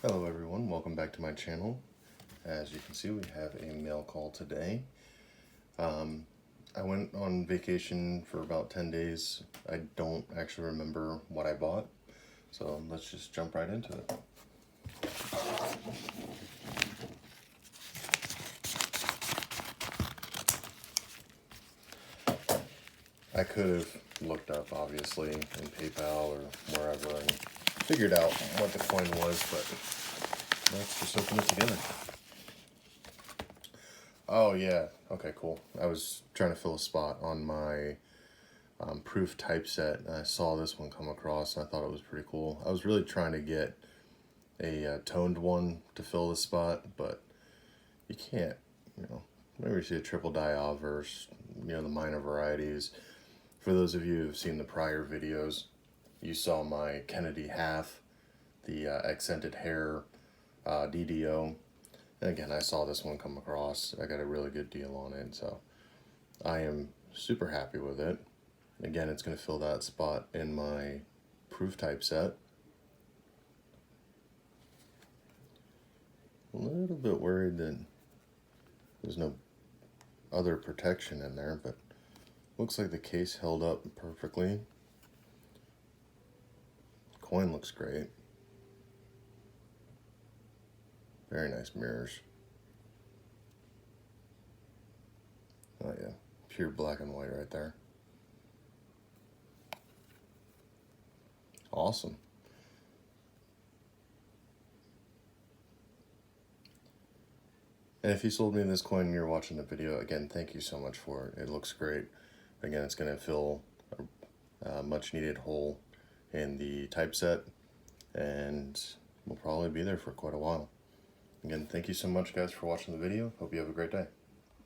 Hello everyone, welcome back to my channel. As you can see, we have a mail call today. I went on vacation for about 10 days. I don't actually remember what I bought, so let's just jump right into it. I could have looked up, obviously, in PayPal or wherever and figured out what the coin was, but let's just open it together. Oh yeah, okay, cool. I was trying to fill a spot on my proof typeset, and I saw this one come across, and I thought it was pretty cool. I was really trying to get a toned one to fill the spot, but you can't, whenever you see a triple die obverse, the minor varieties. For those of you who've seen the prior videos, you saw my Kennedy half, the accented hair DDO. And again, I saw this one come across. I got a really good deal on it, so I am super happy with it. Again, it's going to fill that spot in my proof typeset. A little bit worried that there's no other protection in there, but looks like the case held up perfectly. Coin looks great. Very nice mirrors. Oh yeah, pure black and white right there. Awesome. And if you sold me this coin and you're watching the video, again, thank you so much for it. It looks great. Again, it's going to fill a much needed hole in the typeset, and will probably be there for quite a while. Again, thank you so much guys for watching the video. Hope you have a great day.